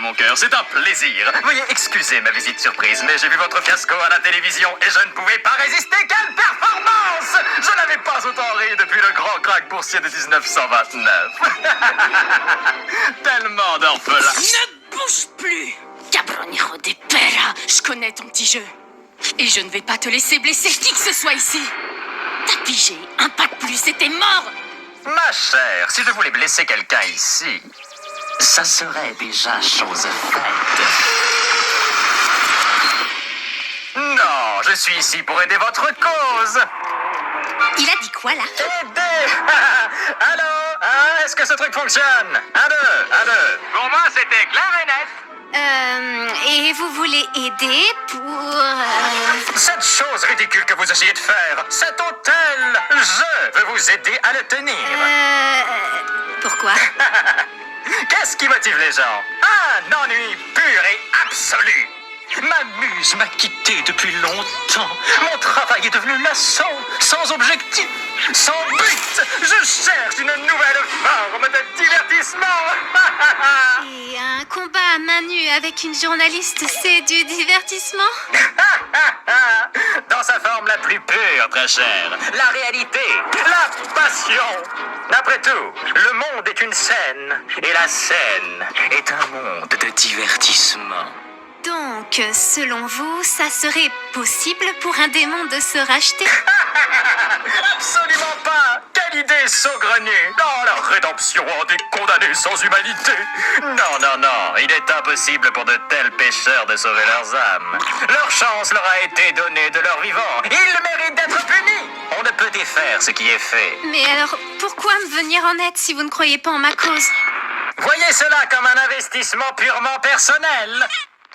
mon cœur, c'est un plaisir. Veuillez excuser ma visite surprise, mais j'ai vu votre fiasco à la télévision et je ne pouvais pas résister. Quelle performance! Je n'avais pas autant ri depuis le grand crack boursier de 1929. Tellement d'orphelins. Ne bouge plus! Cabronero de Pera, je connais ton petit jeu. Et je ne vais pas te laisser blesser qui que ce soit ici. T'as pigé, un pas de plus et t'es mort! Ma chère, si je voulais blesser quelqu'un ici, ça serait déjà chose faite. Non, je suis ici pour aider votre cause. Il a dit quoi là? Aider! Allô? Hein, est-ce que ce truc fonctionne? 1, 2, 1, 2. Pour moi, c'était clair et net. Et vous voulez aider pour... Cette chose ridicule que vous essayez de faire, cet hôtel, je veux vous aider à le tenir. Pourquoi? Qu'est-ce qui motive les gens? Un ennui pur et absolu. Ma muse m'a quitté depuis longtemps. Mon travail est devenu lassant, sans objectif, sans but. Je cherche une nouvelle forme de divertissement. Et un combat à main nue avec une journaliste, c'est du divertissement? Dans sa forme la plus pure, très chère. La réalité, la passion. Après tout, le monde est une scène. Et la scène est un monde de divertissement. Donc, selon vous, ça serait possible pour un démon de se racheter? Absolument pas. Quelle idée saugrenue. Dans la rédemption des condamnés sans humanité. Non, non, non. Il est impossible pour de tels pécheurs de sauver leurs âmes. Leur chance leur a été donnée de leur vivant. Ils méritent d'être punis. On ne peut défaire ce qui est fait. Mais alors, pourquoi me venir en aide si vous ne croyez pas en ma cause? Voyez cela comme un investissement purement personnel.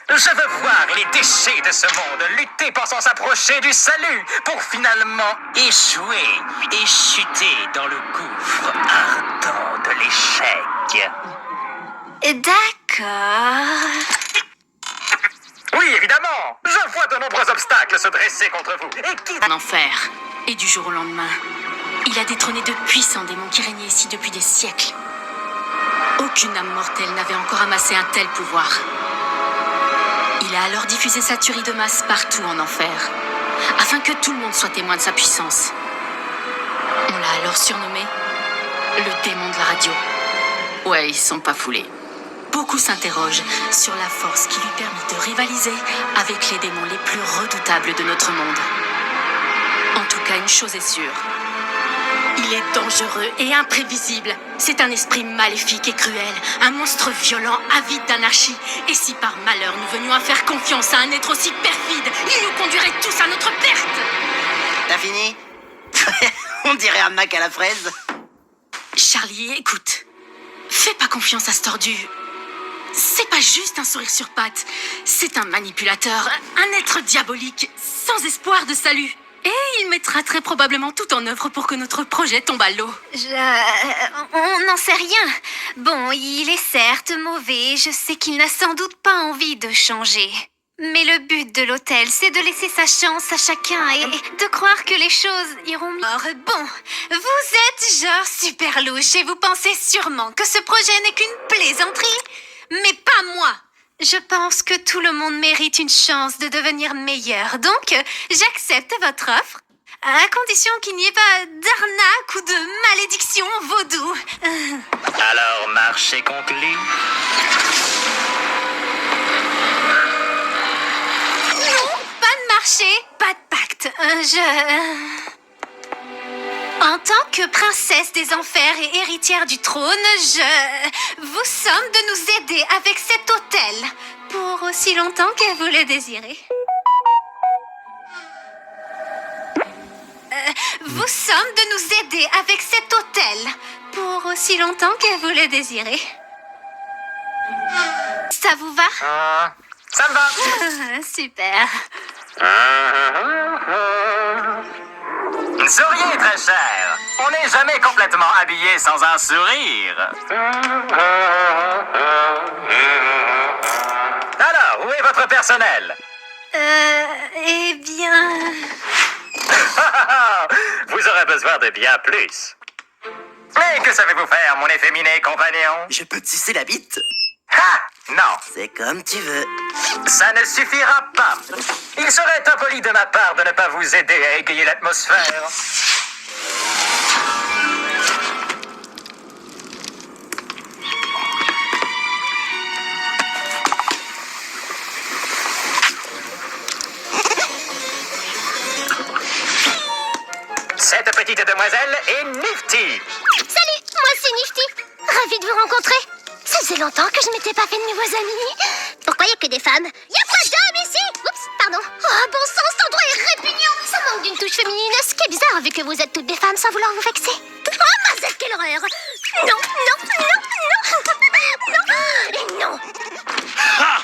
Je veux voir les déchets de ce monde lutter pensant s'approcher du salut pour finalement échouer et chuter dans le gouffre ardent de l'échec. D'accord. Oui, évidemment. Je vois de nombreux obstacles se dresser contre vous. Et qui... En enfer. Et du jour au lendemain, il a détrôné de puissants démons qui régnaient ici depuis des siècles. Aucune âme mortelle n'avait encore amassé un tel pouvoir. Il a alors diffusé sa tuerie de masse partout en enfer, afin que tout le monde soit témoin de sa puissance. On l'a alors surnommé le démon de la radio. Ouais, ils sont pas foulés. Beaucoup s'interrogent sur la force qui lui permet de rivaliser avec les démons les plus redoutables de notre monde. En tout cas, une chose est sûre. Il est dangereux et imprévisible. C'est un esprit maléfique et cruel, un monstre violent, avide d'anarchie. Et si par malheur nous venions à faire confiance à un être aussi perfide, il nous conduirait tous à notre perte. T'as fini? On dirait un Mac à la fraise. Charlie, écoute. Fais pas confiance à ce tordu. C'est pas juste un sourire sur pattes. C'est un manipulateur, un être diabolique, sans espoir de salut. Et il mettra très probablement tout en œuvre pour que notre projet tombe à l'eau. On n'en sait rien. Bon, il est certes mauvais. Je sais qu'il n'a sans doute pas envie de changer. Mais le but de l'hôtel, c'est de laisser sa chance à chacun et de croire que les choses iront mieux. Bon, vous êtes genre super louche et vous pensez sûrement que ce projet n'est qu'une plaisanterie. Mais pas moi. Je pense que tout le monde mérite une chance de devenir meilleur. Donc, j'accepte votre offre, à condition qu'il n'y ait pas d'arnaque ou de malédiction vaudou. Alors, marché conclu. Non, pas de marché, pas de pacte. En tant que princesse des enfers et héritière du trône, je vous somme de nous aider avec cet hôtel pour aussi longtemps que vous le désirez. Vous somme de nous aider avec cet hôtel pour aussi longtemps que vous le désirez. Ça vous va? Ça me va. Super. Souriez, très cher. On n'est jamais complètement habillé sans un sourire. Alors, où est votre personnel? Eh bien... Vous aurez besoin de bien plus. Mais que savez-vous faire, mon efféminé compagnon? Je peux te sucer la bite? Ha! Non, C'est comme tu veux. ça ne suffira pas. Il serait impoli de ma part de ne pas vous aider à égayer l'atmosphère. Cette petite demoiselle est Nifty. Salut, moi c'est Nifty. Ravie de vous rencontrer. Ça faisait longtemps que je m'étais pas fait de nouveaux amis. Pourquoi y a que des femmes? Y a pas d'hommes ici? Oups, pardon. Oh, bon sang, cet endroit est répugnant. Ça manque d'une touche féminine, ce qui est bizarre vu que vous êtes toutes des femmes sans vouloir vous vexer. Oh, Mazette, quelle horreur. Non, non, non, non, non, et non. Ha!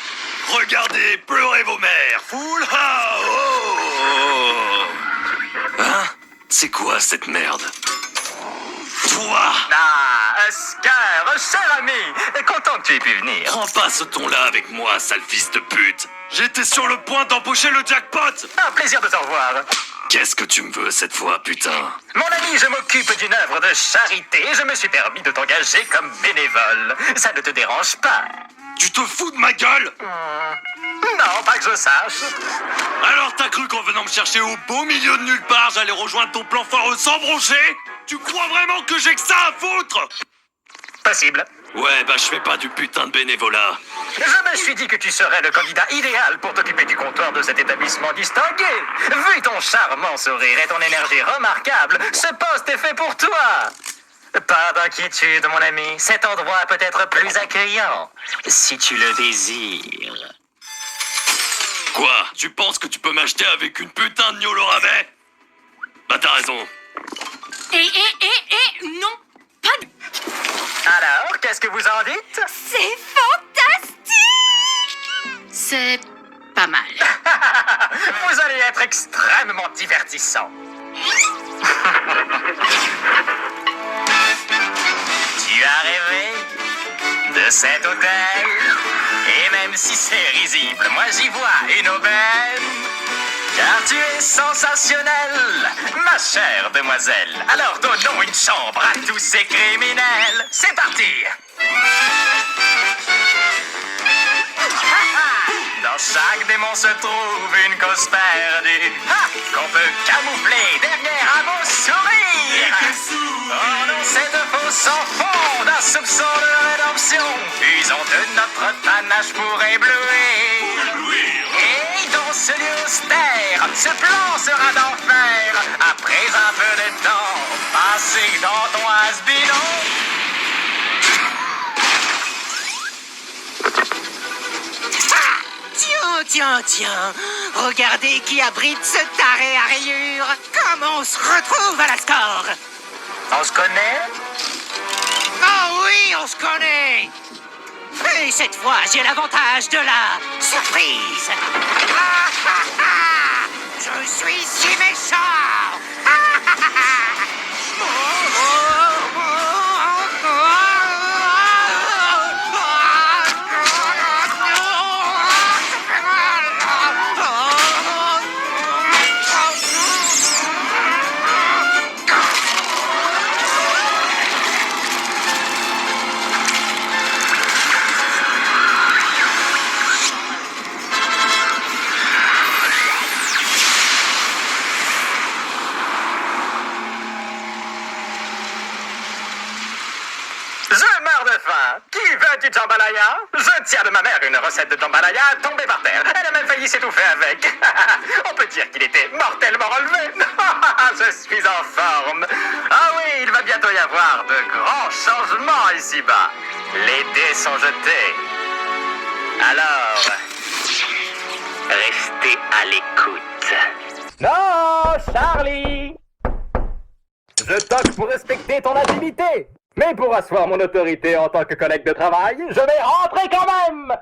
Regardez, pleurez vos mères! Full ha! Oh! Hein? C'est quoi cette merde? Toi! Ah, Oscar, cher ami, content que tu aies pu venir. Prends pas ce ton-là avec moi, sale fils de pute! J'étais sur le point d'empocher le jackpot! Un plaisir de te revoir. Qu'est-ce que tu me veux cette fois, putain? Mon ami, je m'occupe d'une œuvre de charité et je me suis permis de t'engager comme bénévole. Ça ne te dérange pas? Tu te fous de ma gueule? Non, pas que je sache. Alors t'as cru qu'en venant me chercher au beau milieu de nulle part, j'allais rejoindre ton plan foireux sans broncher? Tu crois vraiment que j'ai que ça à foutre? Possible. Ouais, bah je fais pas du putain de bénévolat. Je me suis dit que tu serais le candidat idéal pour t'occuper du comptoir de cet établissement distingué. Vu ton charmant sourire et ton énergie remarquable, ce poste est fait pour toi. Pas d'inquiétude, mon ami. Cet endroit peut être plus accueillant, si tu le désires. Quoi? Tu penses que tu peux m'acheter avec une putain de gnôle au rabais? Bah t'as raison. Non, pas de... Alors, qu'est-ce que vous en dites? C'est fantastique. C'est pas mal. Vous allez être extrêmement divertissant. Tu as rêvé de cet hôtel? Et même si c'est risible, moi j'y vois une aubaine. Car tu es sensationnelle, ma chère demoiselle. Alors donnons une chambre à tous ces criminels. C'est parti! Dans chaque démon se trouve une cause perdue qu'on peut camoufler derrière un beau sourire. Oh non, cette fausse sans fond d'un soupçon de rédemption. Usons de notre panache pour éblouir. Et dans ce lieu austère, ce plan sera d'enfer. Après un peu de temps passé dans ton has-bidon. Tiens, regardez qui abrite ce taré à rayures. Comment on se retrouve à la score? On se connaît? Oh oui, on se connaît. Et cette fois, j'ai l'avantage de la surprise. Je suis si méchant. Je meurs de faim. Qui veut du jambalaya? Je tiens de ma mère une recette de jambalaya tombée par terre. Elle a même failli s'étouffer avec. On peut dire qu'il était mortellement relevé. Je suis en forme. Ah oui, il va bientôt y avoir de grands changements ici-bas. Les dés sont jetés. Alors, restez à l'écoute. Non, Charlie! Je toque pour respecter ton intimité. Mais pour asseoir mon autorité en tant que collègue de travail, je vais rentrer quand même!